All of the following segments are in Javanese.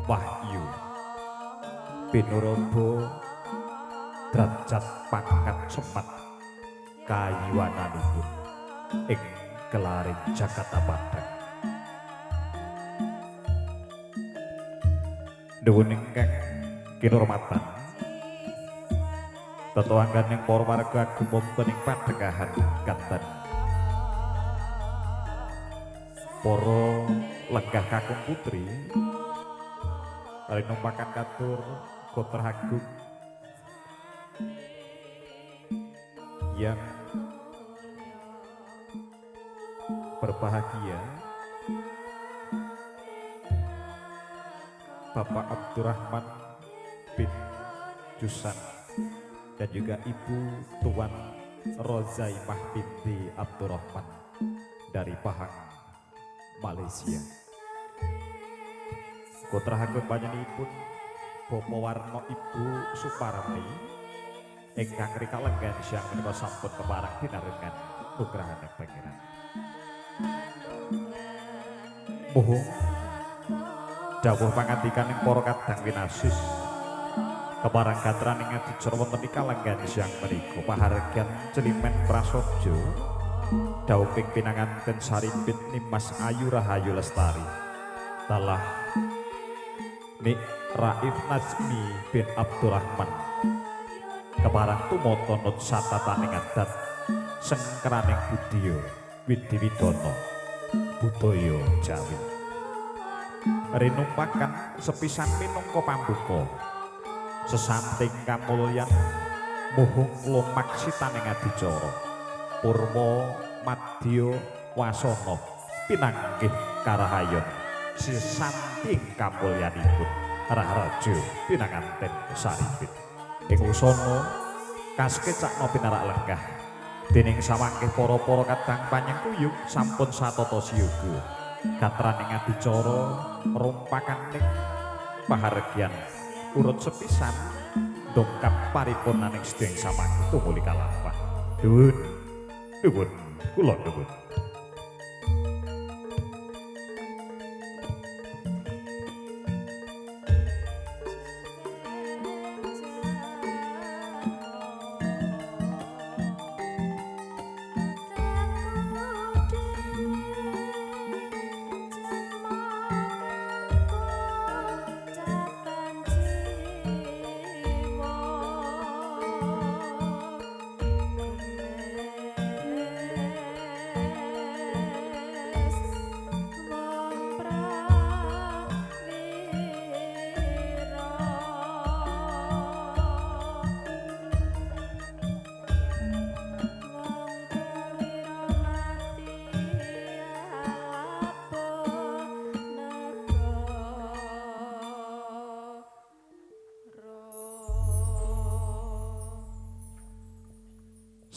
Wahyu Pinuraba derajat pangkat semat kayuwananipun ing gelaring Jakarta Padang. Nuwun ingkang kinurmatan tetangganing para warga gumanten ing padegahan kanten. Para lenggah kakung putri kali numpakan katur Kotra Agung yang berbahagia Bapak Abdurrahman bin Jusan dan juga Ibu Tuan Rozaimah binti Abdurrahman dari Pahang, Malaysia. Kotra Agung panjenenganipun Bapak Warno Ibu Suparmi ingkang rika lenggan siang menika sampun kepareng pinarengan nugrahane pangeran. Muhung dawuh pangandikaning para kadang winasis kepareng gatraning adicara wonten ing kalenggan siang menika pahargyan Celimen Prasaja dawuh pinanganten Sarimpit Nimas Ayu Rahayu Lestari talah Nik Raif Najmi bin Abdurrahman keparang tumata nut satataning adat sengkraning budaya widiwidana budaya Jawi rinumpakan sepisan minangka pambuka sesanting kamulyan muhung lumaksitaning adicara purwa madya wasana pinanggih karahayon sesanting kamulyanipun Raja pinanganten Sarimpit ing usana kaskecakna pinarak lenggah dening samangke para-para kadang panyengkuyung sampun satata siyaga gatraning adicara rumpakaning pahargyan urut sepisan dongkap paripurnaning sedaya samangke tumuli kalampah nuwun kula nuwun.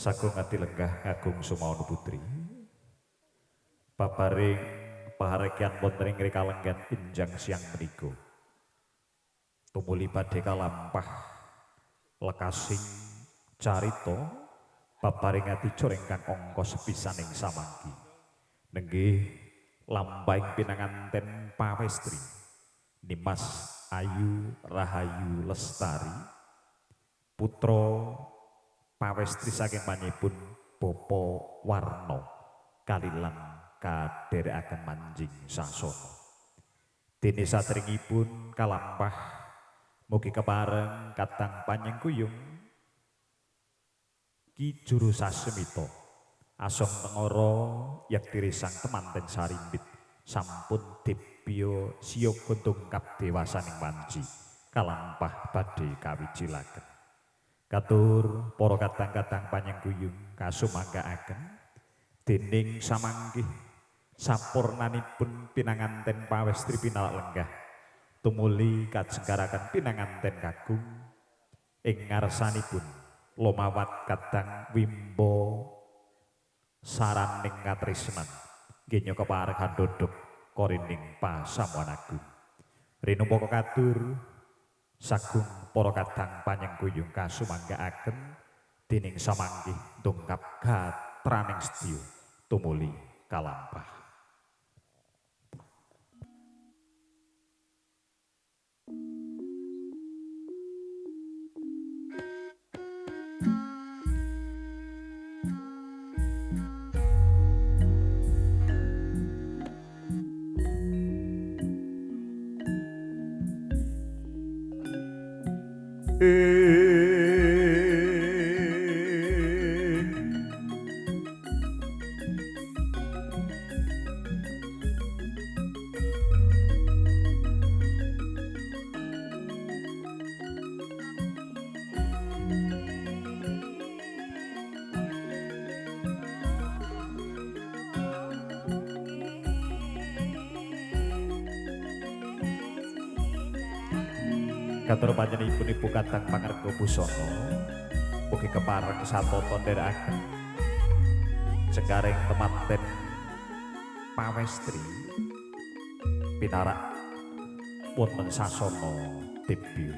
Sagung ati lenggah Agung Sumawana Putri babaring pahargyan wonten ing kalenggan injang siang menika tumuli badhe kalampah lekasing carita babaring adicara ingkang angka sepisaning samangki nenggih lambahing pinanganten pawestri Nimas Ayu Rahayu Lestari putra pawestri saking panjenenganipun Bapa Warna kalilan kadherekaken manjing sasana. Dene saderengipun kalampah mugi kepareng katang panyengkuyung Ki Juru Sasmita Asong Tengara Yakti Risang Temanten Sarimpit sampun dibya siyaga dongkap dewasaning wanci kalampah badhe kawijilaken. Katur para kadang-kadang panyengkuyung kasumanggaaken dening samanggih sapurnanipun pinanganten pawestri pinarak lenggah tumuli kajengkaraken pinanganten kakung ing ngarsanipun lomawat kadang wimbo saraning katresnan nggih kepareng handhodhok korining pasamuan agung rinupaka katur sagung para kadang panyengkuyung kasumanggaaken dening samanggih dongkap gatraning sedya tumuli kalampah. Katur panjenenganipun ibu kadang pangarga busana mugi kepareng satata nderekaken cengkaring temanten pawestri pinarak wonten sasana debut.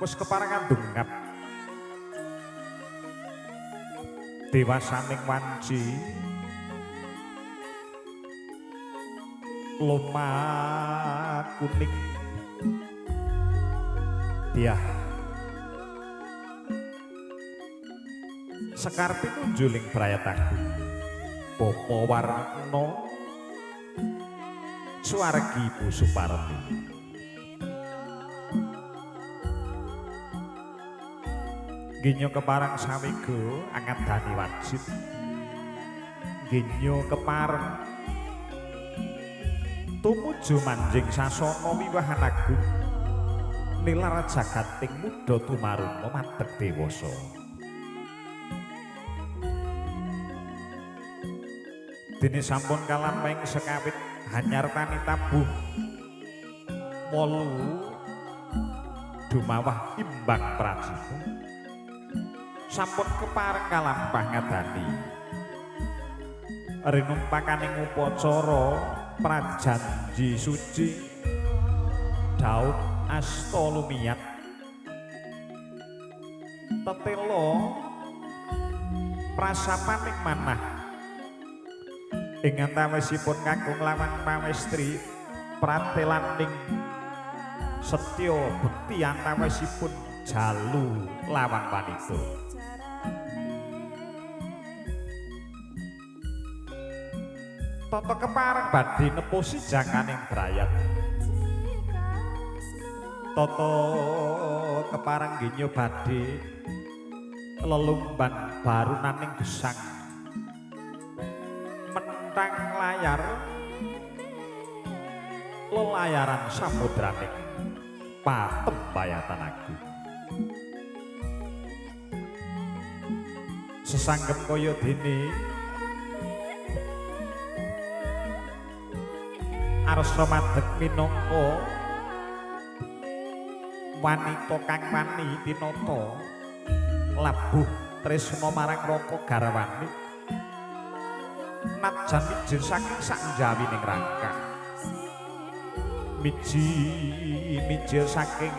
Wis keparengan dungap dewasaning wanci loma kuning dia sekarti nunjuling brayataku Bapa Warna Suwargi Ibu Suparti ginyo keparang sawigo angat dani wajib ginyo keparang tumuju manjing sasana wiwahan agung nilar jagating muda tumaruna madeg dewasa dene sampun kalamping sekawit hanyartani tabuh wolu dumawah imbang prajita sampun kepareng kalampah ngadani rinumpakaning upacara prajanji suci Daud asta lumiat tetelo prasapaning manah ing antawisipun kakung lawan pawestri pratelaning setya bekti antawisipun jalu lawan wanita Toto kepareng badhe nepusi janganing brayat Toto kepareng ginyo badhe lelumban barunaning gesang mentang layar lelayaran samudraning patembayatan agung sesanggem kaya dene arsa madeg minangka wanita kang wani pinata labuh tresna marang Raka garwane najan mijil saking sakjawining rangka mijil saking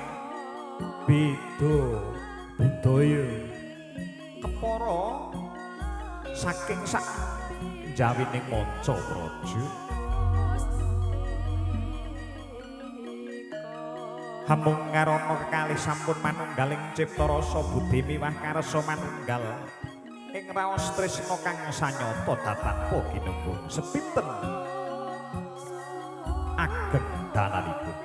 beda budaya kepara saking sakjawining manca praja hamung ngarono kekalih sampun manunggaling cipta rasa budi miwah karsa manunggal ing raos tresna kang sanyata datanpa ginunggung sepinten ageng dananipun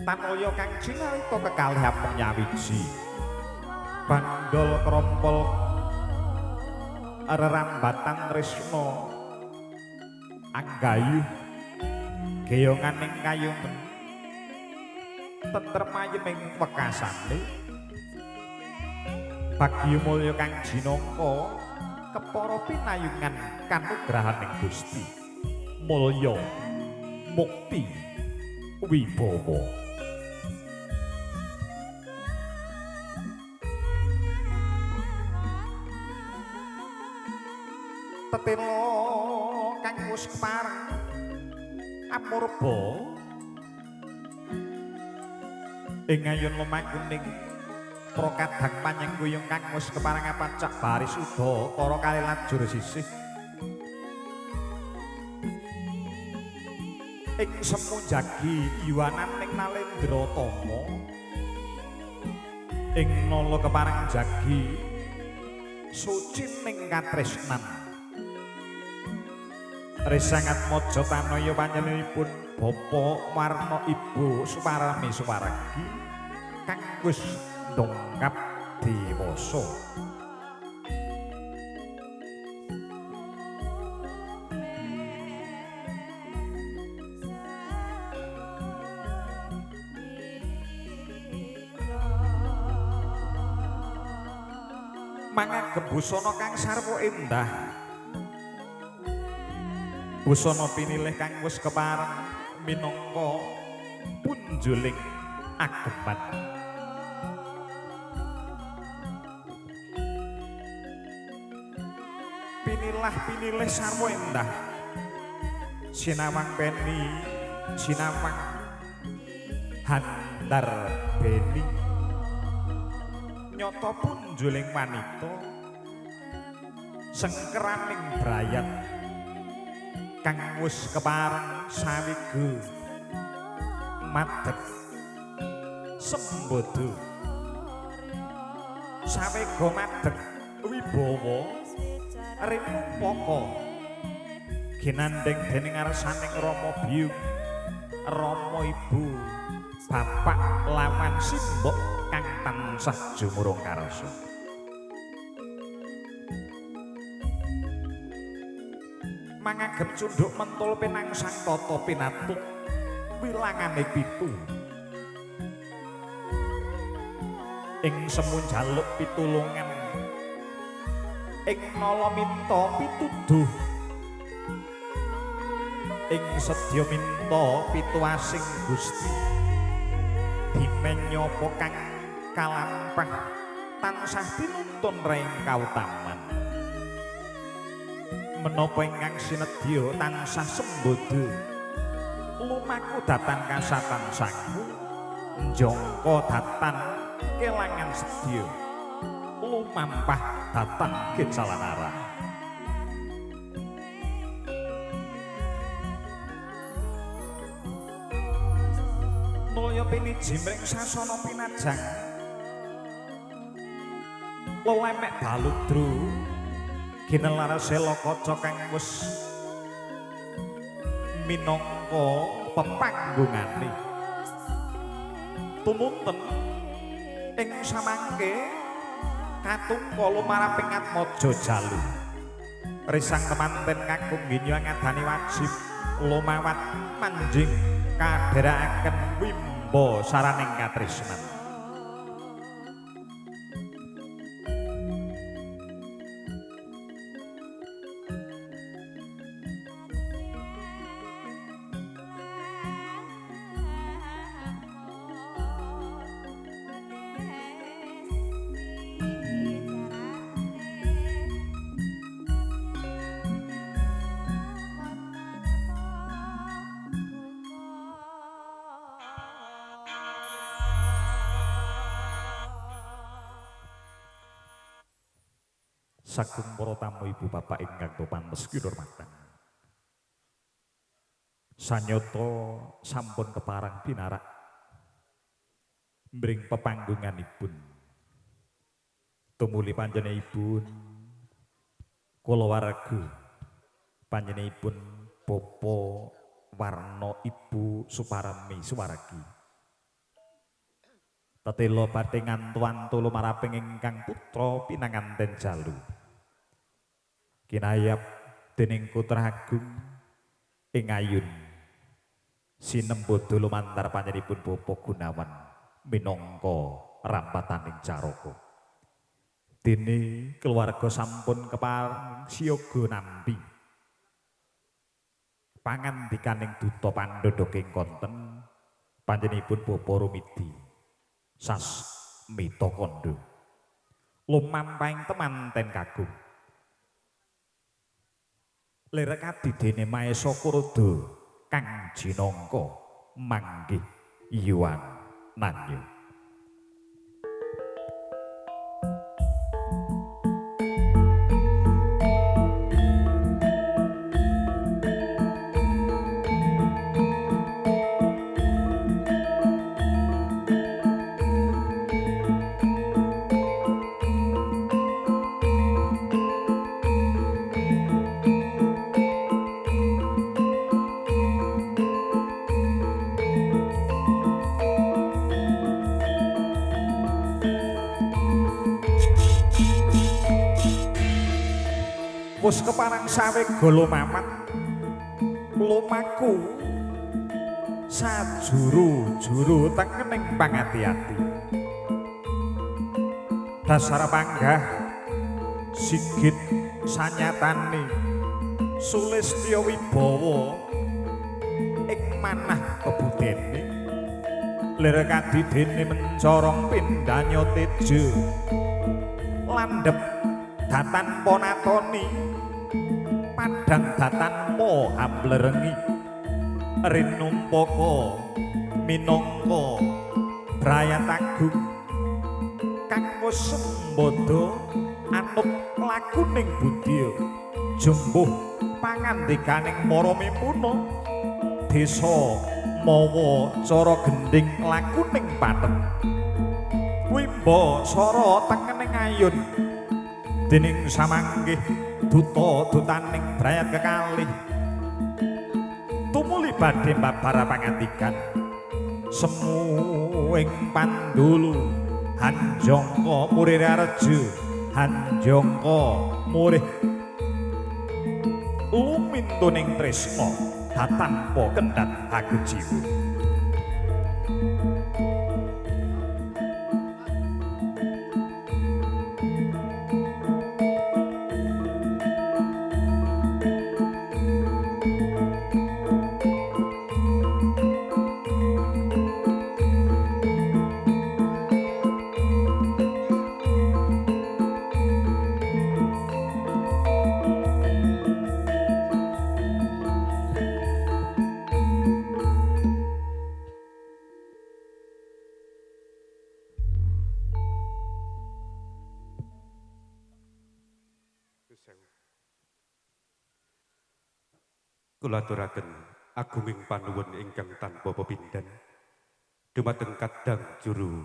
tanaya kang cinarita kekalih amung nyawiji bandol krompol rerambatan tresna anggayuh geyonganing kayumen tentrem ayeming wekasane bagya mulya kang jinaka kepara pinayungan kanugrahaning Gusti mulya mukti wibawa tetelo kang wis kepareng amurba ing ayun lemah kuning prokadang panyengguyung kang wis kepareng apacak baris uda para kalilan jur sisih ing semu jagi iwanan ning Nalendra Tama ing nala kepareng jagi sucining katresnan resangat mojo tanoyo panjenenganipun Bapa Warna Ibu Suparami Suwaragi kang wis ndongkap dewasa. Mangagem busana kang sarwa endah, busana pinilih kang wis kepareng minangka punjuling ageman. Pinilih sarwa endah, sinamang beni, sinamang handar beni. Nyoto punjuling wanita sengkeraning brayat kang wis kepareng sawigu madeg sembodo sawega madeg wibawa rimpaka ginandeng dening arsaning Rama Biyung Rama Ibu Bapak lawan simbok kang tansah jumurung karsa. Mangagem cundhuk mentul pinangsang tata pinatut wilangane 7. Ing semu njaluk pitulungan ing nala minta pituduh ing sedya minta pituasing Gusti dimenyapa kang kalampah tansah tinuntun raing kautaman menapa ingkang sinedya tansah sembodo lumaku datan kasatan saku njangka datan kelangan sedya lumampah datan gecalanara. Mulya piniji mring sasana pinajang lelemek baludru ginelarase lokaca kang wis minangka pepanggungane tumunten ing samangke katungkala maraping Atmaja Jalu risang temanten kakung ginyo ngadani wajib lumawat manjing kadherekaken wimba saraning katresnan. Sagung para tamu ibu bapak ingkang tupantes kinurmatan. Sanyata sampun keparang pinarak mring pepanggunganipun. Tumuli panjenenganipun kulawarga panjenenganipun Bapa Warna Ibu Suparami Suwaragi. Tetela badhe ngantuan tulu maraping ingkang putra pinanganten Jalu. Kinayap dening Putra Agung ing ayun sinembada lumantar panjenenganipun Bapa Gunawan minangka rampataning caraka. Dene keluarga sampun kepareng siyaga nampi pangandikaning duta pandhodha ing konten panjenenganipun Bapa Rumidi Sas Mita Kandha lumampahing temanten kagung lerek adidene Maesa Kurada kang jinangka manggih Yuan Nanyo. pus keparang sawe golo mamat lumaku sajuru-juru tengening pangati-ati dasar panggah sigit sanyatane Sulistya Wibawa ing manah kebudene lir kadidene mencorong pindanya tejo landhep datan ponatoni padang datan mo amblerengi rinumpaka minangka brayat agung kang wis sembada anut lakuning budya jembuh pangandikaning para mimuna desa mawa cara gending lakuning pathet wimba sara tengening ayun dening samanggih duta-dutaning brayat kekalih tumuli badhe babar pangandikan semu ing pandulu Hanjangka murih Rareja Hanjangka murih lumintuning tresna tanpa kendhat aku jiwa Kula aturaken agunging panuwun ingkang tanpa pepindhan dumateng kadang juru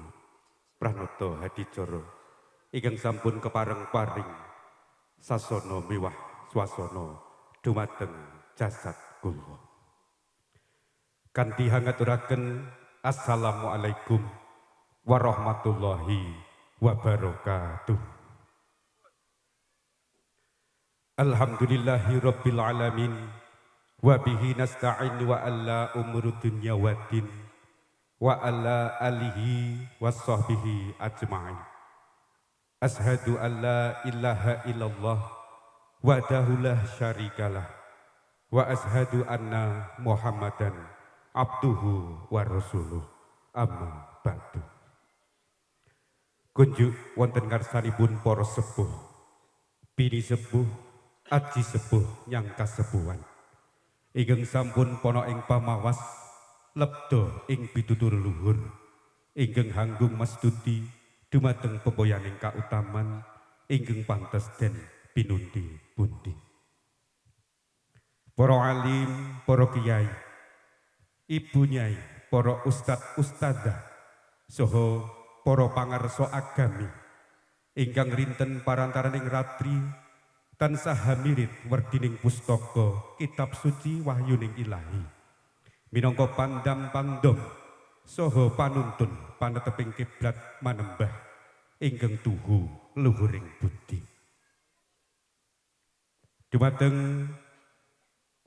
Pranata Hadicara ingkang sampun kepareng-paring sasana miwah swasana dumateng jasad kula. Kanthi hangaturaken assalamualaikum warahmatullahi wabarakatuh. Alhamdulillahi rabbil alamin wa bihi nasta'in wa alla umuru dunya waddin wa ala alihi wa sahbihi ajma'in. Ashhadu an la ilaha illallah wahdahu la syarikalah wa ashhadu anna Muhammadan abduhu wa rasuluh amma ba'du. Kunjuk wonten ngarsanipun para sepuh, bini sepuh, aji sepuh nyang kasepuhan ingkang sampun pono ing pamawas lebda ing pitutur luhur ingkang hanggung mastuti dumateng pemboyaning kautaman ingkang pantes den pinundi-pundi. Para alim, para kiai, ibu nyai, para ustad ustadzah saha para pangarsa agami ingkang rinten parantaraning ratri tansah hamirit werdining pustaka kitab suci wahyuning ilahi minangka pandam pandom saha panuntun paneteping kiblat manembah ingkang tuhu luhuring budi. Dumateng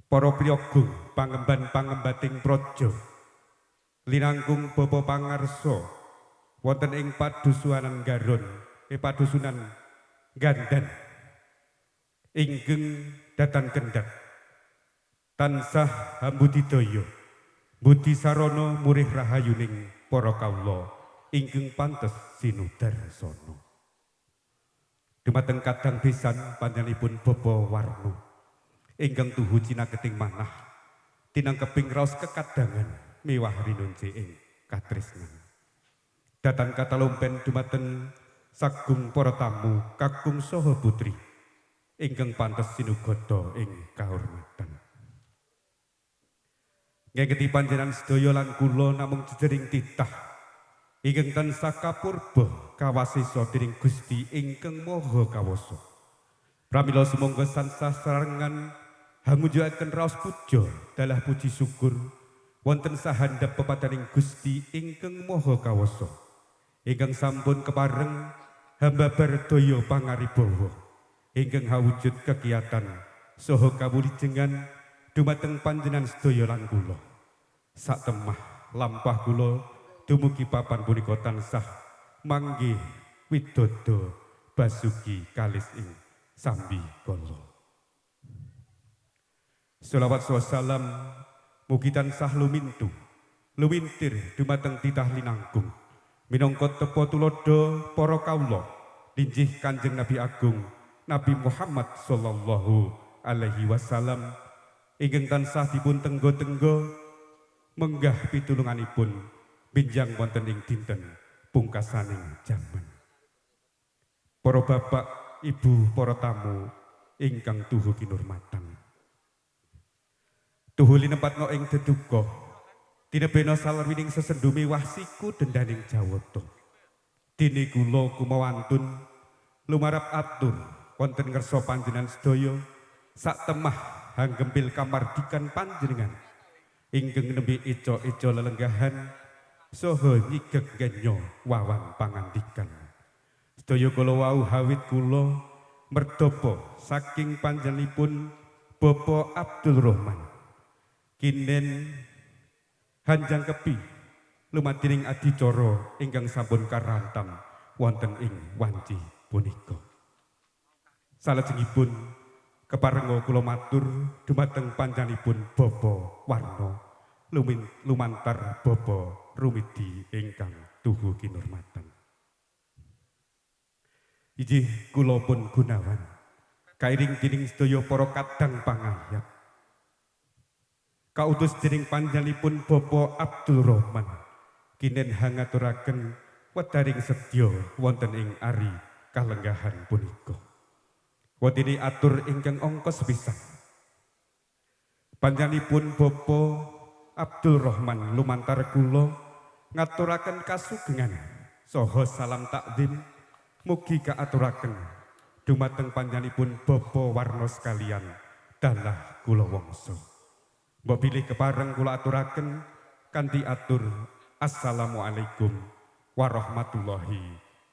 para priyagung pangemban-pangembating praja linangkung bapa pangarsa wonten ing padusunan Garon padusunan Gandan ingkang datan kendhat tansah hambudidaya budi sarana murih rahayuning para kawula ingkang pantes sinudarsana. Dumateng kadang besan panjenenganipun Bapa Warna ingkang tuhu cinaketing manah tinangkeping raos kekadangan miwah rinunci ing katresnan. Datan katalompen dumateng sagung para tamu kakung saha putri ingkang pantes sinugata ing kahormatan. Ngeketi panjenengan sedaya lan kula namung jejering titah ingkang tansah kapurba kawasesa dening Gusti ingkang Maha Kawasa. Pramila sumangga tansah sarengan hamujuaken raos puja dalah puji syukur wonten sahandhap pepadaning Gusti ingkang Maha Kawasa ingkang sampun kepareng hamba bardaya pangaribawa ingkang hawujud kegiatan saha kawulijengan dumateng panjenengan sedaya lan kula. Satemah lampah kula dumugi papan punika tansah manggih widodo basuki kalis ing sambi kala. Sholawat salam mugi tansah lumintir dumateng titah linangkung minangka tepa tulodo para kawula linjih Kanjeng Nabi Agung Nabi Muhammad sallallahu alaihi wasallam ingkang tansah dipun tenggo-tenggo menggah pitulunganipun binjang wonten ing dinten pungkasaning jaman. Para bapak, ibu, para tamu ingkang tuhu kinurmatan. Tuhu linempatno ing deduka tinebena salwining sesendumi wahsiku dendaning jawata. Dene kula kumawantun lumarap atur wonten ngersa panjenengan sedaya sak temah hanggempil kamardikan panjenengan ingkang nembe eco-eco lelenggahan saha nyigeg genya wawan pangandikan. Sedaya kula wau hawit kula merdapa saking panjenenganipun Bapak Abdul Rahman kinen hanjang kepi lumadining adicara ingkang sampun karantam wonten ing wanci punika. Salajengipun keparenga kula matur dumateng panjenenganipun Bapa Warna lumantar Bapa Rumidi ingkang tuhu kinurmatan. Inggih kula pun Gunawan kairing dening sedaya para kadang pangayat kautus dening panjenenganipun Bapak Abdul Rahman kinen hangaturaken wedaring sedya wonten ing ari kalenggahan punika. Wadini atur ingkang ongkos pisan. Panjenenganipun Bapak Abdul Rahman lumantar kula ngaturaken kasugengan saha salam takdim mugi kaaturaken dumateng panjenenganipun Bapak Warna sekalian dalah kula wangsa. Mbok bilih kepareng kula aturaken kanthi atur assalamualaikum warahmatullahi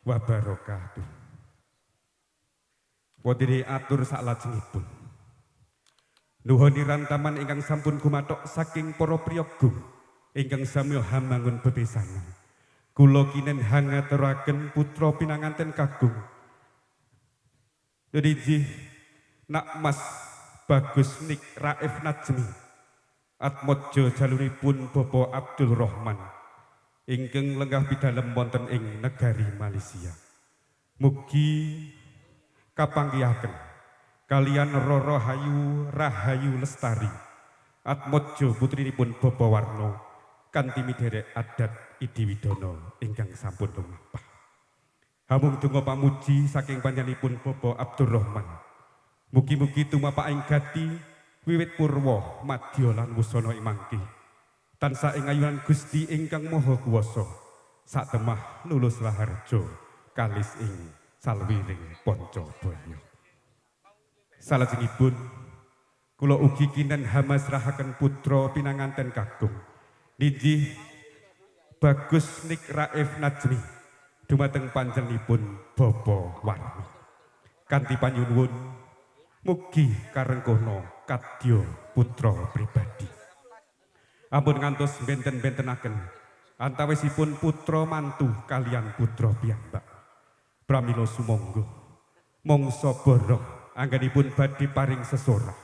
wabarakatuh. Wadiri atur saklajengipun nuhoni rantaman ingkang sampun gumathok saking para priyagung ingkang samya hamangun bebesanan. Kula kinen hangaturaken putra pinanganten kagung Ridzi Nak Mas Bagus Nik Raif Najmi Atmojo jaluripun Bapak Abdul Rahman ingkang lenggah pidalem wonten ing negari Malaysia. Mugi kapanggihaken kalian Roro Hayu Rahayu Lestari Atmojo putrinipun Bapak Warno kanthi miderek adat Idiwidono ingkang sampun lumampah. Hamung donga pamuji saking panjenenganipun Bapak Abdul Rahman. Mugi-mugi tumapaking gati wiwit purwa madya lan wusana ing mangke tansah ing ayunan Gusti ingkang Maha Kuwasa satemah lulus laharja kalis ing salwiring Pancabaya. Salajengipun kula ugi kinen hamasrahaken putra pinanganten kagung ninggih Bagus Nik Raif Najmi dumateng panjenenganipun Bapak Warni kanthi panyuwun mugi karengkono kadya putra pribadi. Ampun ngantos benten-bentenaken antawisipun putra mantu kalian putra piyambak. Pramila sumangga mangsa borong anggenipun badhe paring sesorah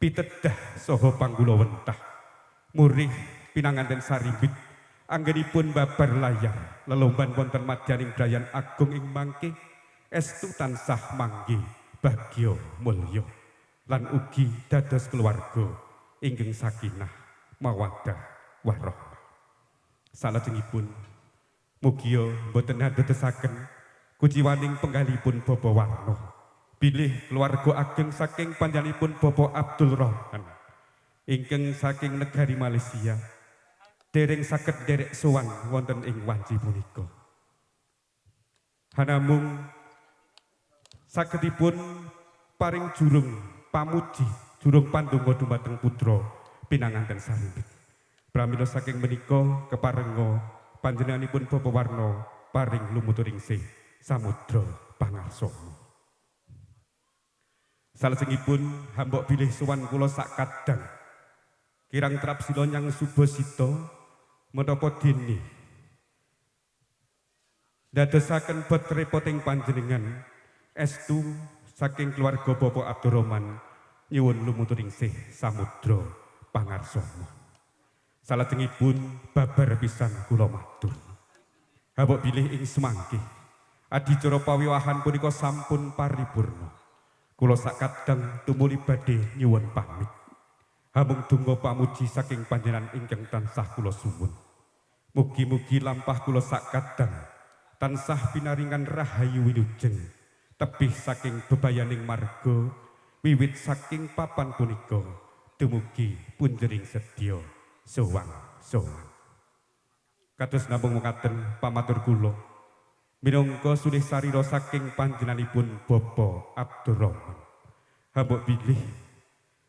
pitedah saha panggula wentah murih pinanganten sarimbit anggenipun babar layar lelomban wonten madyaning Brayan Agung ing mangke estu tansah mangge bagya mulya lan ugi dados keluarga ingkang sakinah mawaddah warahmah. Salajengipun mugia boten dadosaken kuciwaning penggalipun Bapak Warna bilih keluarga ageng saking panjenenganipun Bapak Abdul Rahman ingkang saking negari Malaysia dereng saged derek sowan wonten ing wanci punika. Hanamung sagedipun paring jurung pamuji jurung pandonga dumateng putra pinanganten sarimbit. Pramila saking menika keparenga panjenenganipun Bapak Warna paring lumuturing sih samudra pangarsana. Salajengipun hambok bilih sowan kula sak kadang kirang trap sila nyang Subasita menapa dene dadosaken bot repoting panjenengan estu saking keluarga Bapak Abdurrahman nyuwun lumuturing sih samudra pangarsana. Salajengipun babar pisan kula matur. Hambok bilih ing semangke adicara pawiwahan punika sampun paripurna. Kula sakadang tumuli badhe nyuwun pamit. Hamung donga pamuji saking panjenengan ingkang tansah kula suwun. Mugi-mugi lampah kula sakadang tansah pinaringan rahayu wilujeng tebih saking bebayaning marga wiwit saking papan punika dumugi punjering sedya sowang-sowang. Kados namung mekaten pamatur kula minangka sulih sarira saking panjenenganipun Bapak Abdurrahman. Hambok bilih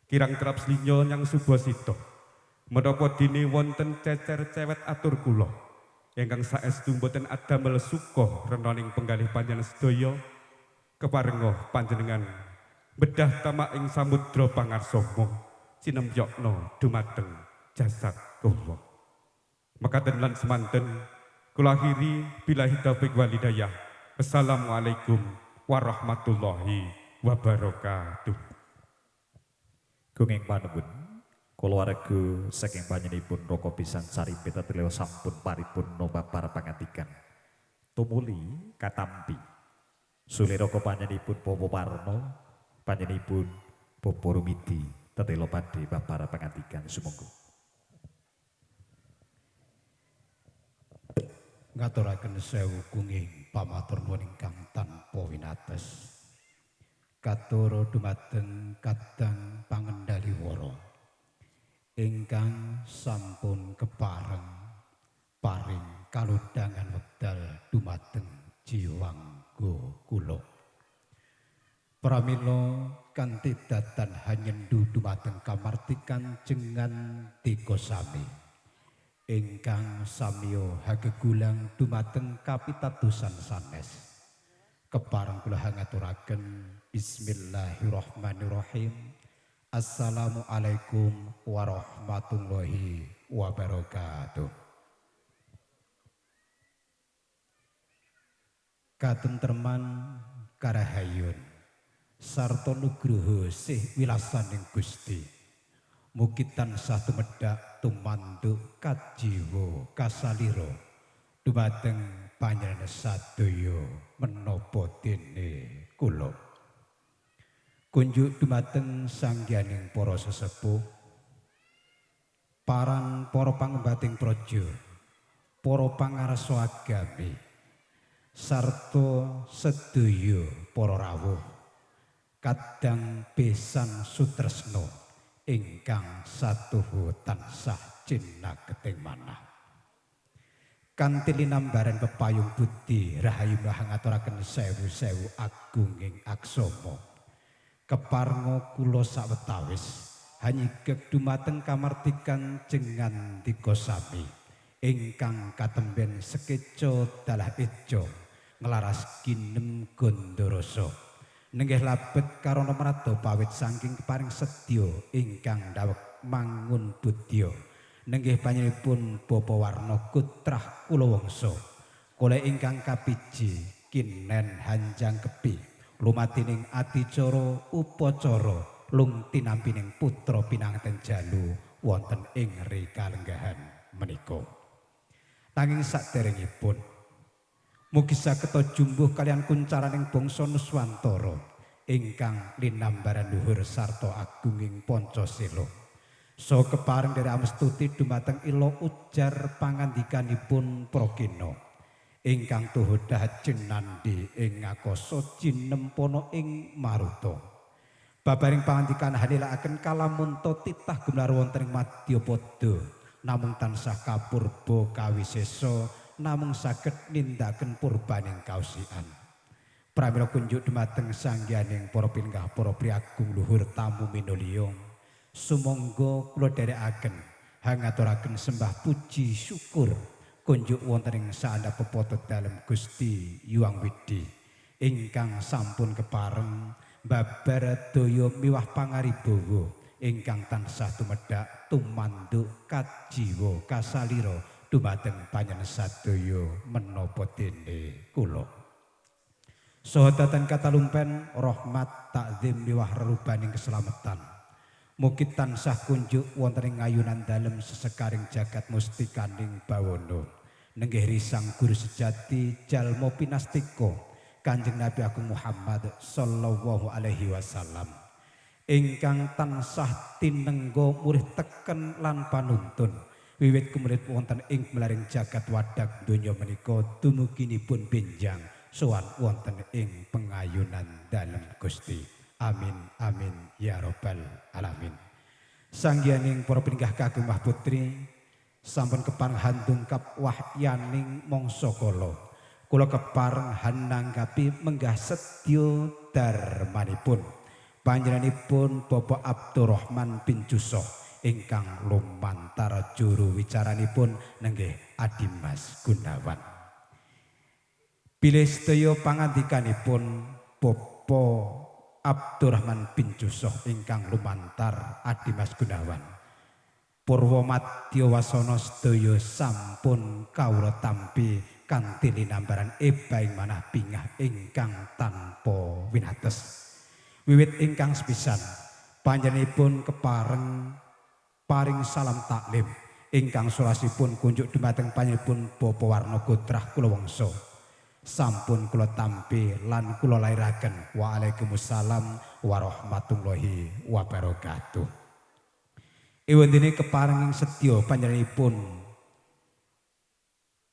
kirang kerap slinya nyang Subasita menapa dene wonten cecer cewet atur kula ingkang saestu boten adamel suka renaning penggalih panjenengan sedaya keparenga panjenengan bedah tamak ing samudra pangarsana sinemyokna dumateng jasad kula. Mekaten lan semanten kula akhiri billahi taufiq wal hidayah. Assalamualaikum warahmatullahi wabarakatuh. Gunging panuwun kulawarga saking panjenenganipun Raka Pisan Sarimpit Trilio sampun paripurna babar pangandikan. Tumuli katampi sulira panjenenganipun Bapak Parno panjenenganipun Bapak Rumidi tetelo badhe babar pangandikan sumangga. Ngaturaken sewu gunging pamatur nuwun ingkang tanpa winates. Katur dumateng kadang pangendali wara ingkang sampun kepareng paring kaludhangan wekdal dumateng jiwangga kula. Pramila kanthi datan hanyendu dumateng kamartikan jengan tiga sami ingkang samya hagegulang dumateng kapitadosan sanes. Kepareng kula ngaturaken bismillahirrahmanirrahim. Assalamualaikum warahmatullahi wabarakatuh. Katentreman karahayun sarta nugroho sih wilasaning Gusti. Mugi tansah tumedhak tumanduk kajiwa kasalira dumateng panjenengan sadaya menapa dene kula. Kunjuk dumateng sangyaning para sesepuh, paran para pangembating praja, para pangarsa agami, sarta sedaya para rawuh kadang besan sutresna ingkang satuhu tansah cinaketing manah. Kanthi linambaran pepayung budi rahayu ngaturaken sewu-sewu agunging aksama. Keparenga kula sawetawis hanyigek dumateng kamartikan jengan tiga sami ingkang katemben sekeca dalah eja nglaras kinem Gondoroso. Nenggih labet karana mrada pawit saking paring sedya ingkang dawek mangun budya. Nenggih panjenenganipun Bapa Warna Kutrah Kulawangsa. Kula ingkang kapiji kinen hanjang kepi lumatining adicara upacara lung tinampining putra pinanganten jalu wonten ing rikalenggahan menika. Nanging saderengipun mugi saged jumbuh kalian kuncaraning bangsa Nuswantara ingkang linambaran luhur sarta agunging Pancasila. So kepareng dari amestuti dumateng ilo ujar pangandikanipun Prakena ingkang tuhudah jenandi ing ngakasa jinempono ing Maruta. Babaring pangandikan halilaaken kalamunta titah gumlar wonten ing Madyapada namung tansah kapurba kawisesa namung saged nindaken purbaning kausian. Pramila kunjuk dumateng sangyaning para pinggah para priagung luhur tamu minulya. Sumangga kula dherekaken hangaturaken sembah puji syukur kunjuk wonten ing saandhap pepotot dalem Gusti Hyang Widi ingkang sampun kepareng babar daya miwah pangaribawa ingkang tansah tumedhak tumanduk kajiwa kasalira dumateng panjenengan sadaya menapa dene kula. Saha dhateng katalumpen rahmat takzim miwah rerubaning keselamatan. Mugi tansah kunjuk wonten ing ayunan dalem sesekaring jagat mustikaning bawana. Nenggih risang guru sejati jalma pinastika Kanjeng Nabi Agung Muhammad sallallahu alaihi wasallam. Ingkang tansah tinengga murih teken lan panuntun wiwit kumurit wonten ing melaring jagat wadak donya menika dumuginipun benjang sowan wonten ing pengayunan dalem Gusti. Amin amin ya rabbal alamin. Sanggiyaning para pinggah kagem Putri sampun kepareng handungkap wahyaning mangsa kula kepareng hananggapi menggah sedya darmanipun panjenenganipun Bapak Abdurrahman bin Jusoh ingkang lumantar juru wicaranipun nenggih Adimas Gunawan. Bilih sedaya pangandikanipun Bapak Abdurrahman bin Jusoh ingkang lumantar Adimas Gunawan. Purwa madya wasana sedaya sampun kawula tampi kanthi linambaran ebaing manah bingah ingkang tanpa winates. Wiwit ingkang sepisan panjenenganipun kepareng paring salam taklim ingkang solasipun kunjuk dumateng panjenenganipun Bapak Warna Gotrah kula wangsa. Sampun kula tampi lan kula lairaken. Waalaikumsalam warahmatullahi wabarakatuh. Iwendene kepareng sedya panjenenganipun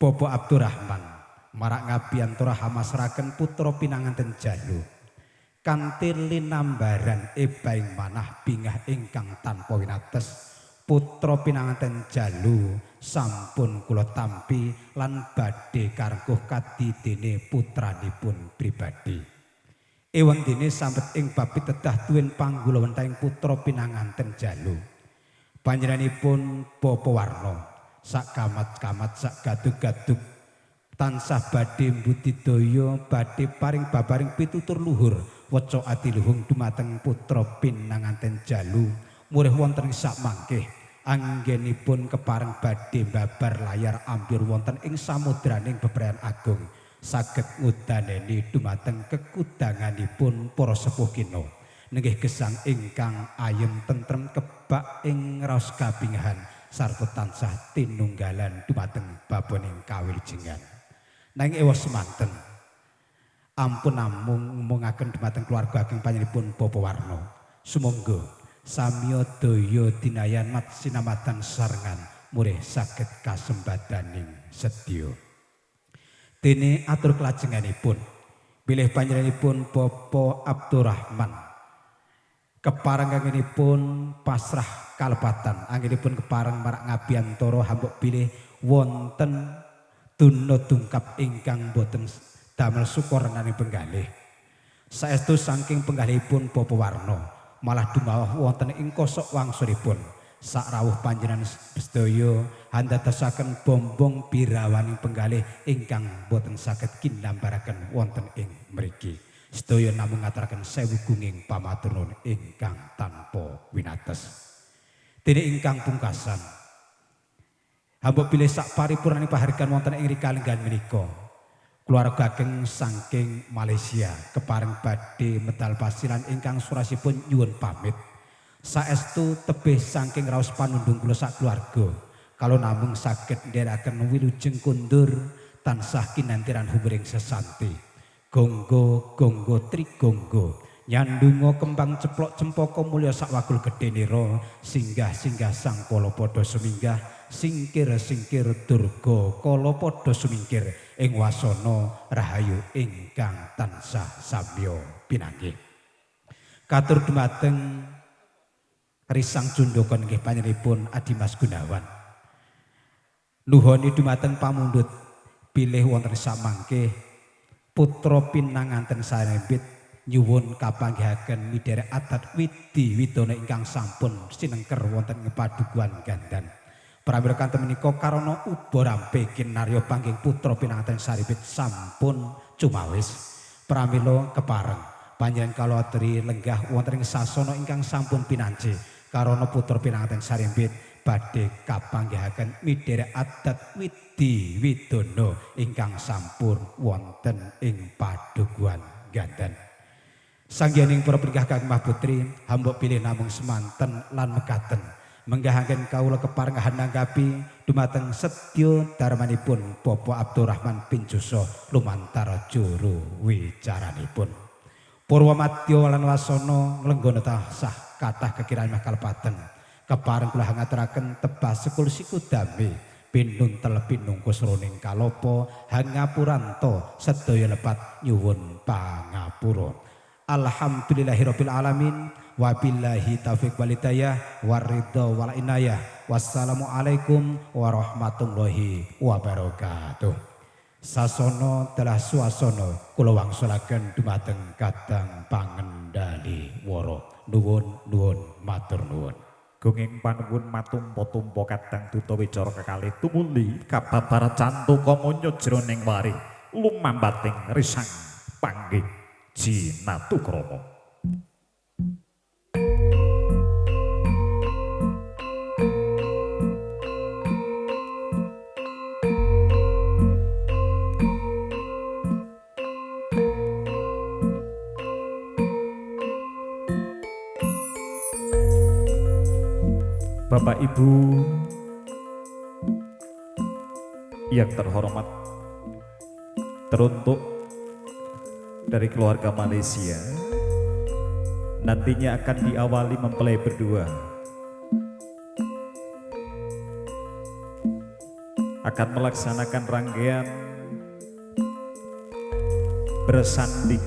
Bapak Abdurrahman marak ngabiyantara hamasraken putra pinanganten Jalu kanthi linambaran ebaing manah bingah ingkang tanpa winates. Putra pinanganten Jalu sampun kula tampi lan badhe karkuh kadidene putranipun pribadi. Ewendene sampet ing bab pitedah tuwin panggula wentahing putra pinanganten Jalu. Panjenenganipun Bapa Warna sak kamat-kamat sak gadug-gadug tansah badhe mbudidaya badhe paring babaring pitutur luhur waca adiluhung dumateng putra pinanganten Jalu murih wonten sak mangkih anggenipun kepareng badhe babar layar ampir wonten ing samudraning bebrayan agung saged ngudaneni dumateng kekudanganipun para sepuh kina nenggih gesang ingkang ayem tentrem kebak ing raos kabingahan sarta tansah tinunggalan dumateng baboning kawilujengan. Nanging ewa semanten ampun namung ngumungaken dumateng keluarga ageng panjenenganipun Bapa Warna. Sumangga samya daya dinayan mat sinamatan sarengan murih saged kasembadaning sedya. Dene atur kelajenganipun bilih panjenenganipun Bapak Abdurrahman kepareng anggenipun pasrah kalepatan anggenipun kepareng marak ngabiyantara hambuk bilih wonten duna dungkap ingkang boten damel sukorenaning penggalih. Saestu saking penggalihipun Bapak Warna malah dumawah wonten ing kosok wangsulipun sak rawuh panjenengan sedaya handhatosaken bombong birawaning penggalih ingkang boten saged kinambaraken wonten ing mriki. Sedaya namung ngaturaken sewu gunging pamatur nuwun ingkang tanpa winates. Dene ingkang pungkasan hamba bilih sak paripurnaning pahargyan wonten ing rikalenggan menika keluarga ageng saking Malaysia kepareng badhe medal pasilan ingkang surasipun nyuwun pamit saestu tebih saking raos panundung kula sak keluarga kalau namung saged ndherekaken wilujeng kundur tansah kinantiran humring sesanti gonggo gonggo trigonggo nyandunga kembang ceplok cempaka mulya sak wakul gedhe nira singgah-singgah sang kala padha suminggah singkir-singkir durga kala padha sumingkir ing wasana rahayu ingkang tansah samya pinanggih. Katur dumateng risang Jundaka nggih panjenenganipun Adimas Gunawan. Nuhoni dumateng pamundhut bilih wonten samangke putra pinanganten sarembit nyuwun kapanggihaken midherek adat widi widana ingkang sampun sinengker wonten ing padukuhan gandan. Pramila kanthi menika karana uba rampe kinarya panggih putra pinanganten sarembit sampun cumawis. Pramila kepareng panjenengan kala aturi lenggah wonten ing sasana ingkang sampun pinanci karana putra pinanganten sarimbit badhe kapanggihaken midherek adat widi widana ingkang sampun wonten ing padukuhan ganten. Sanggening para pringkah Kang Mah Putri hamba pilih namung semanten lan mekaten menggahaken kawula keparengahan nanggapi dumateng sedya darmanipun Bapak Abdurrahman bin Juso lumantar juru wicaranipun. Purwamadya lan wasana nglenggana tansah kathah kekiraan mah kalepaten. Kepareng kula ngaturaken tebas sekul siku dambe pinuntel pinungkus roning kalopo hangapuranto sedaya lepat nyuwun pangapura. Alhamdulillahirabbil alamin wabillahi taufiq walhidayah waridha wal inayah. Wassalamualaikum warahmatullahi wabarakatuh. Sasana telah suasana kula wangsulaken dumateng kadang pangendali wara. Nuwun matur nuwun. Gunging panuwun matumpa-tumpa kadang duta wicara kekalih tumuli kababar cantuka munyut jroning warih lumambating risang panggih jinatukrama. Bapak Ibu yang terhormat, teruntuk dari keluarga Malaysia nantinya akan diawali mempelai berdua, akan melaksanakan rangkaian bersanding,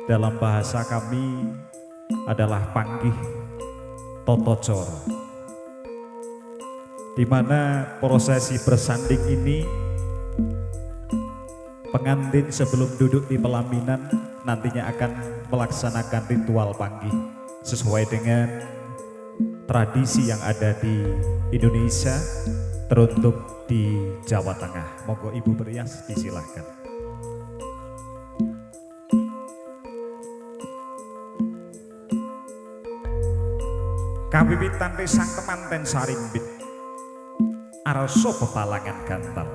dalam bahasa kami adalah panggih Toto Coro, di mana prosesi bersanding ini pengantin sebelum duduk di pelaminan nantinya akan melaksanakan ritual panggih sesuai dengan tradisi yang ada di Indonesia, teruntuk di Jawa Tengah. Monggo Ibu berias disilahkan. Kawiwitan sang temanten sarimbit arsa pepalangan gantal.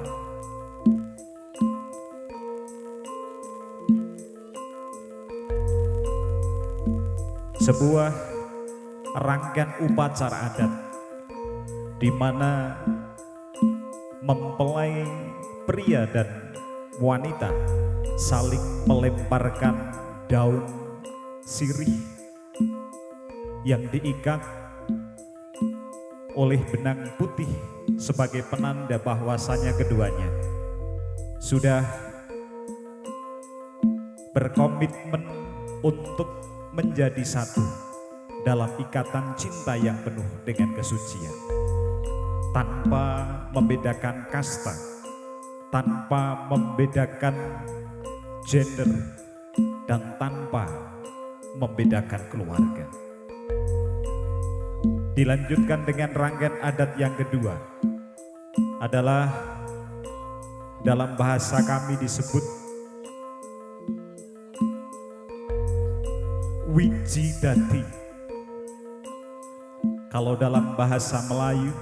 Sebuah rangkaian upacara adat di mana mempelai pria dan wanita saling melemparkan daun sirih yang diikat oleh benang putih sebagai penanda bahwasanya keduanya sudah berkomitmen untuk menjadi satu dalam ikatan cinta yang penuh dengan kesucian, tanpa membedakan kasta, tanpa membedakan gender, dan tanpa membedakan keluarga. Dilanjutkan dengan rangkaian adat yang kedua adalah dalam bahasa kami disebut wijidati. Kalau dalam bahasa Melayu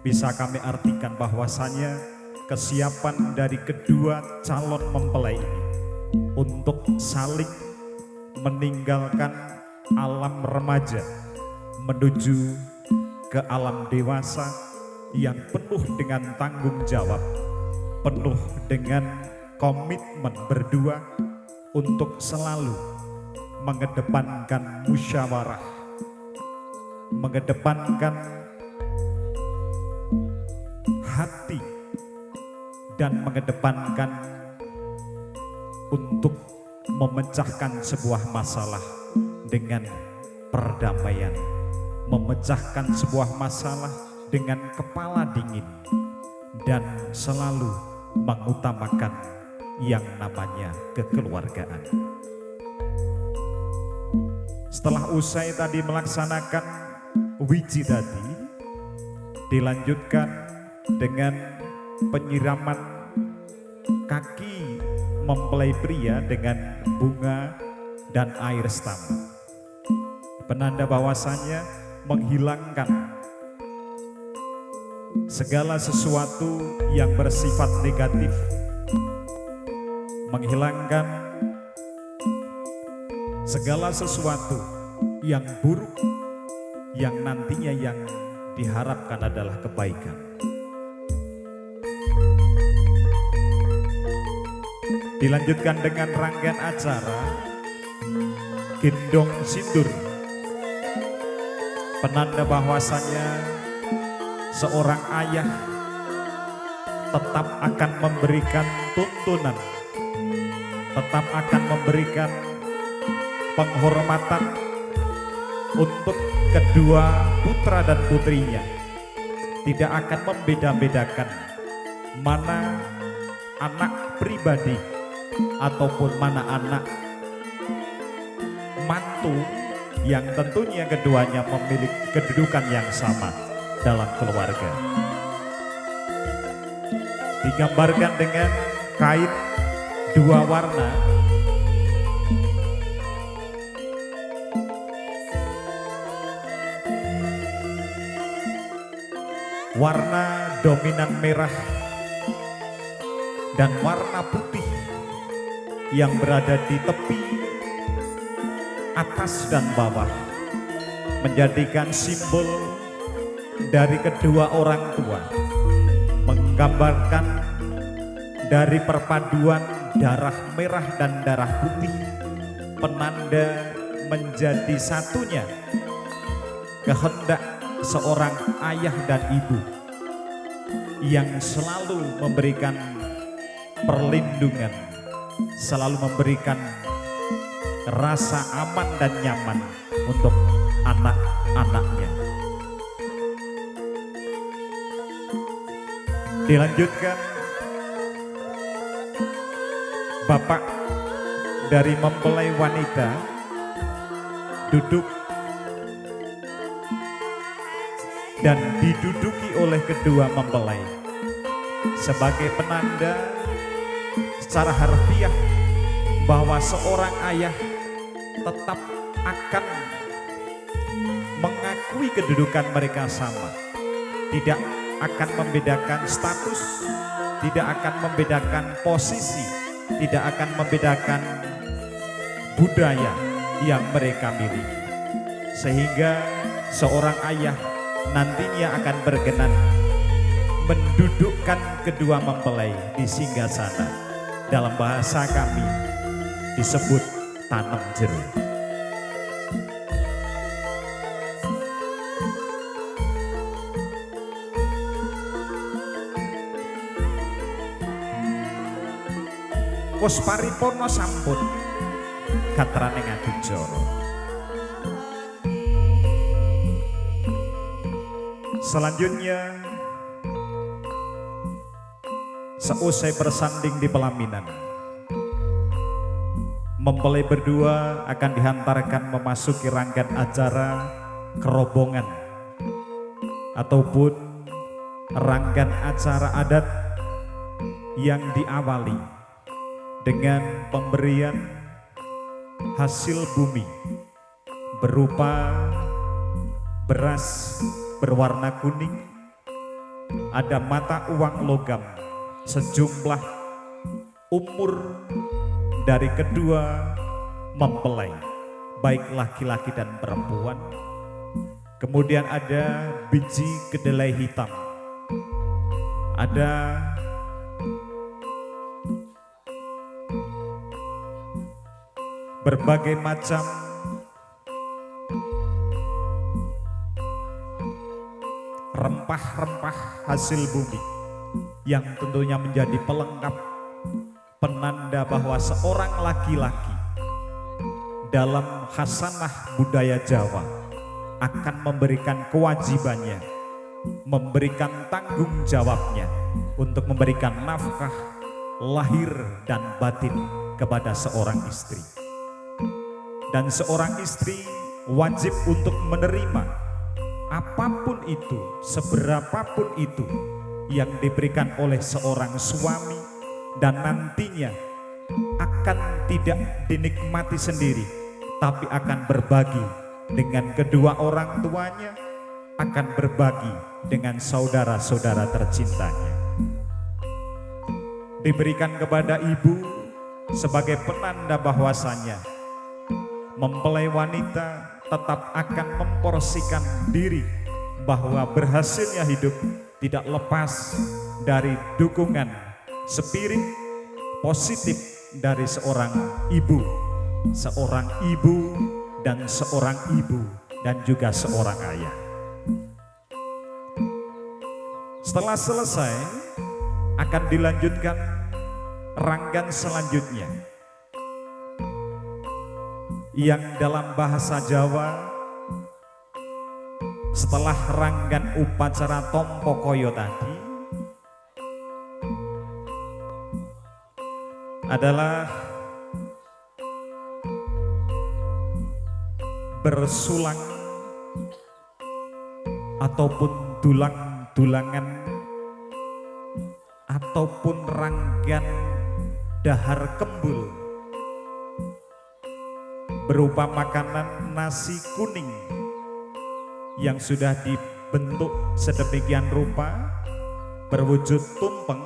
bisa kami artikan bahwasanya kesiapan dari kedua calon mempelai ini untuk saling meninggalkan alam remaja menuju ke alam dewasa yang penuh dengan tanggung jawab, penuh dengan komitmen berdua untuk selalu mengedepankan musyawarah, mengedepankan hati, dan mengedepankan untuk memecahkan sebuah masalah dengan perdamaian, memecahkan sebuah masalah dengan kepala dingin, dan selalu mengutamakan yang namanya kekeluargaan. Setelah usai tadi melaksanakan wijidati, dilanjutkan dengan penyiraman kaki mempelai pria dengan bunga dan air setaman. Penanda bahwasanya menghilangkan segala sesuatu yang bersifat negatif, menghilangkan segala sesuatu yang buruk yang nantinya yang diharapkan adalah kebaikan. Dilanjutkan dengan rangkaian acara gendong sindur, penanda bahwasanya seorang ayah tetap akan memberikan tuntunan, tetap akan memberikan penghormatan untuk kedua putra dan putrinya, tidak akan membeda-bedakan mana anak pribadi ataupun mana anak mantu yang tentunya keduanya memiliki kedudukan yang sama dalam keluarga. Digambarkan dengan kain dua warna, warna dominan merah dan warna putih yang berada di tepi atas dan bawah, menjadikan simbol dari kedua orang tua, menggambarkan dari perpaduan darah merah dan darah putih, penanda menjadi satunya kehendak seorang ayah dan ibu yang selalu memberikan perlindungan, selalu memberikan rasa aman dan nyaman untuk anak-anaknya. Dilanjutkan bapak dari mempelai wanita duduk dan diduduki oleh kedua mempelai sebagai penanda secara harfiah bahwa seorang ayah tetap akan mengakui kedudukan mereka sama, tidak akan membedakan status, tidak akan membedakan posisi, tidak akan membedakan budaya yang mereka miliki, sehingga seorang ayah nantinya akan berkenan mendudukkan kedua mempelai di singgasana. Dalam bahasa kami disebut tanam jeruk. Wis paripurna sampun gatraning adicara. Selanjutnya seusai bersanding di pelaminan, mempelai berdua akan dihantarkan memasuki rangkaian acara kerobongan ataupun rangkaian acara adat yang diawali dengan pemberian hasil bumi berupa beras berwarna kuning, ada mata uang logam sejumlah umur dari kedua mempelai, baik laki-laki dan perempuan. Kemudian ada biji kedelai hitam, ada berbagai macam rempah-rempah hasil bumi yang tentunya menjadi pelengkap penanda bahwa seorang laki-laki dalam khasanah budaya Jawa akan memberikan kewajibannya, memberikan tanggung jawabnya untuk memberikan nafkah lahir dan batin kepada seorang istri. Dan seorang istri wajib untuk menerima apapun itu, seberapapun itu yang diberikan oleh seorang suami, dan nantinya akan tidak dinikmati sendiri, tapi akan berbagi dengan kedua orang tuanya, akan berbagi dengan saudara-saudara tercintanya. Diberikan kepada ibu sebagai penanda bahwasanya mempelai wanita tetap akan memporsikan diri bahwa berhasilnya hidup tidak lepas dari dukungan spirit positif dari seorang ibu dan seorang ibu dan juga seorang ayah. Setelah selesai akan dilanjutkan ranggan selanjutnya yang dalam bahasa Jawa setelah ranggan upacara tompo koyo tadi adalah bersulang ataupun dulang-dulangan ataupun ranggan dahar kembul berupa makanan nasi kuning yang sudah dibentuk sedemikian rupa berwujud tumpeng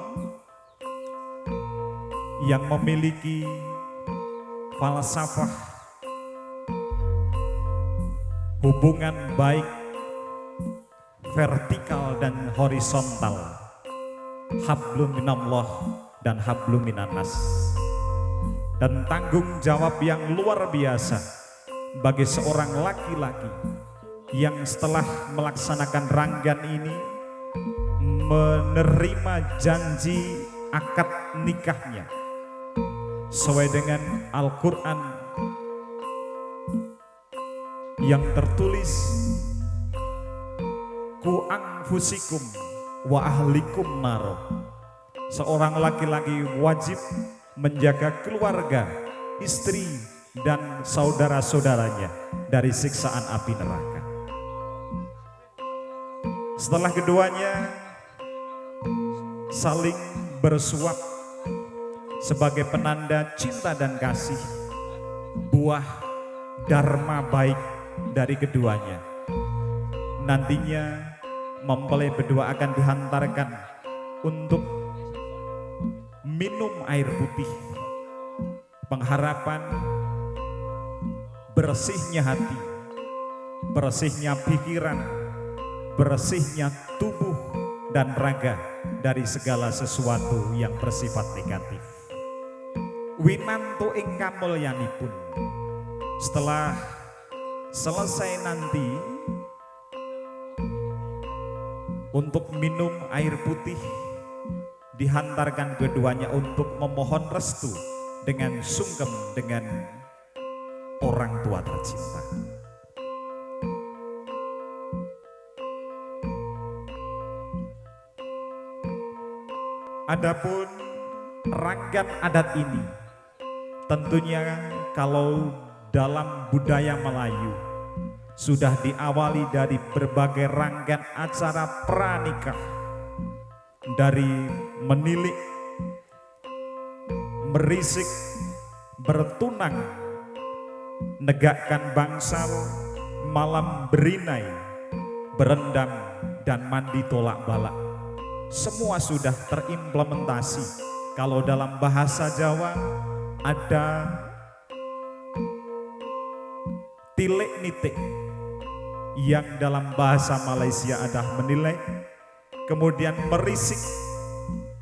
yang memiliki falsafah hubungan baik vertikal dan horizontal, hablum minallah dan hablum minannas, dan tanggung jawab yang luar biasa bagi seorang laki-laki yang setelah melaksanakan ranggan ini menerima janji akad nikahnya sesuai dengan Al-Quran yang tertulis ku anfusikum wa ahlikum naro. Seorang laki-laki wajib menjaga keluarga, istri dan saudara-saudaranya dari siksaan api neraka. Setelah keduanya saling bersuap sebagai penanda cinta dan kasih, buah dharma baik dari keduanya. Nantinya mempelai berdua akan dihantarkan untuk minum air putih, pengharapan bersihnya hati, bersihnya pikiran, bersihnya tubuh dan raga dari segala sesuatu yang bersifat negatif. Winanto ing kamulyanipun, setelah selesai nanti untuk minum air putih, dihantarkan keduanya untuk memohon restu dengan sungkem dengan orang tua tercinta. Adapun ranggan adat ini tentunya kalau dalam budaya Melayu sudah diawali dari berbagai ranggan acara pranikah, dari menilik, merisik, bertunang, negakkan bangsal, malam berinai, berendam, dan mandi tolak balak. Semua sudah terimplementasi. Kalau dalam bahasa Jawa ada tilik nitik, yang dalam bahasa Malaysia ada menilai, kemudian merisik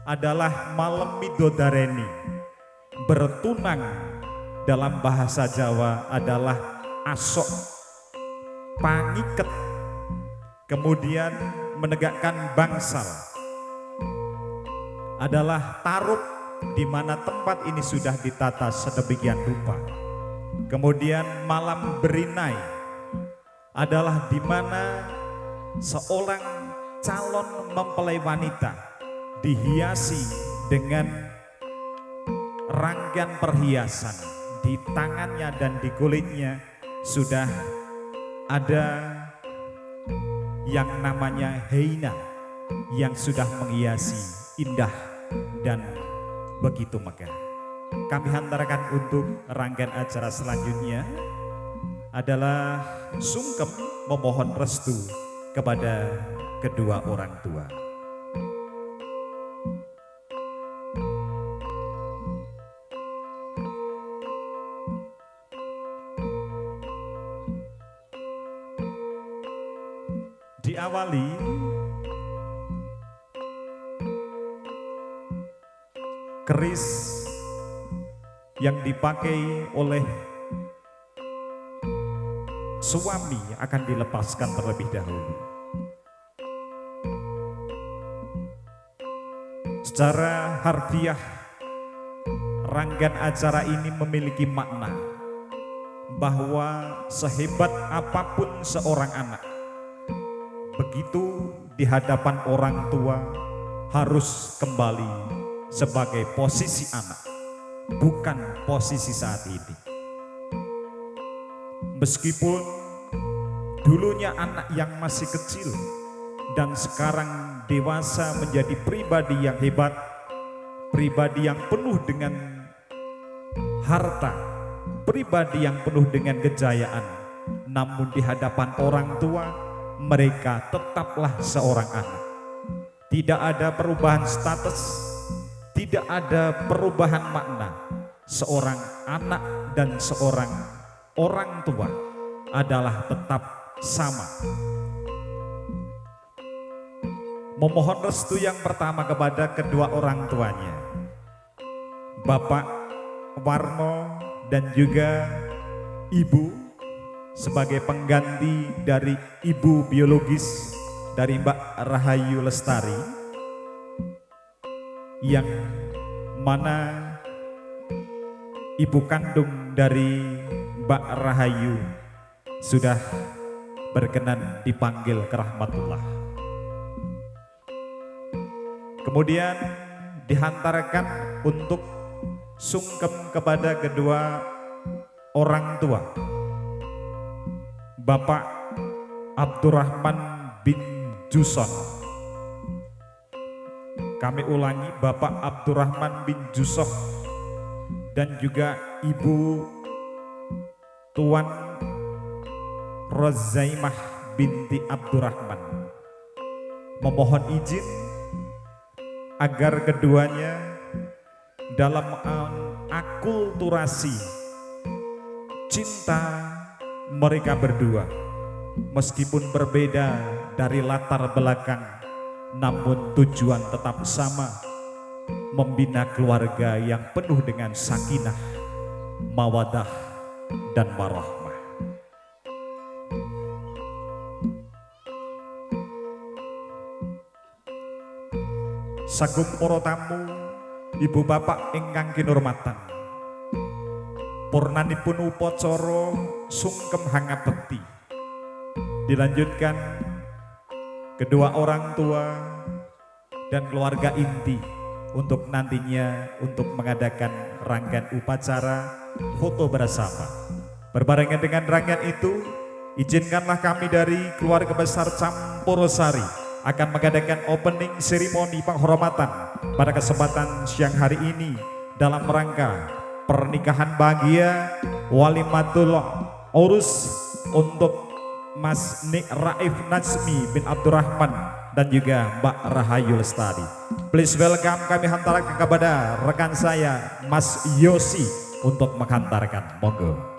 adalah malam midodareni, bertunang dalam bahasa Jawa adalah asok, pangiket, kemudian menegakkan bangsal adalah tarup, di mana tempat ini sudah ditata sedemikian rupa. Kemudian malam berinai adalah di mana seorang calon mempelai wanita dihiasi dengan ranggan perhiasan. Di tangannya dan di kulitnya sudah ada yang namanya heina yang sudah menghiasi indah dan begitu megah. kami hantarkan untuk rangkaian acara selanjutnya adalah sungkem memohon restu kepada kedua orang tua. Diawali keris yang dipakai oleh suami akan dilepaskan terlebih dahulu. Secara harfiah, rangkaian acara ini memiliki makna bahwa sehebat apapun seorang anak, begitu di hadapan orang tua harus kembali sebagai posisi anak, bukan posisi saat ini. Meskipun dulunya anak yang masih kecil dan sekarang dewasa menjadi pribadi yang hebat, pribadi yang penuh dengan harta, pribadi yang penuh dengan kejayaan, namun di hadapan orang tua mereka tetaplah seorang anak. Tidak ada perubahan status, tidak ada perubahan makna. Seorang anak dan seorang orang tua adalah tetap sama. Memohon restu yang pertama kepada kedua orang tuanya, Bapak Warno dan juga Ibu, sebagai pengganti dari ibu biologis dari Mbak Rahayu Lestari, yang mana ibu kandung dari Mbak Rahayu sudah berkenan dipanggil ke rahmatullah. Kemudian dihantarkan untuk sungkem kepada kedua orang tua, Bapak Abdurrahman bin Juson. Kami ulangi, Bapak Abdurrahman bin Juson dan juga Ibu Tuan Rozaimah binti Abdurrahman memohon izin agar keduanya dalam akulturasi cinta mereka berdua, meskipun berbeda dari latar belakang, namun tujuan tetap sama, membina keluarga yang penuh dengan sakinah, mawadah, dan warahmah. Sagung para tamu, ibu bapak ingkang kinurmatan, purnanipun upacara sungkem hangabekti dilanjutkan kedua orang tua dan keluarga inti untuk nantinya untuk mengadakan rangkaian upacara foto bersama. Berbarengan dengan rangkaian itu, izinkanlah kami dari keluarga besar Campurosari akan mengadakan opening seremoni penghormatan pada kesempatan siang hari ini dalam rangka pernikahan bahagia walimatul urus untuk Mas Nik Raif Najmi bin Abdurrahman dan juga Mbak Rahayu Lestari. Please welcome, kami hantarkan kepada rekan saya Mas Yosi untuk menghantarkan, monggo.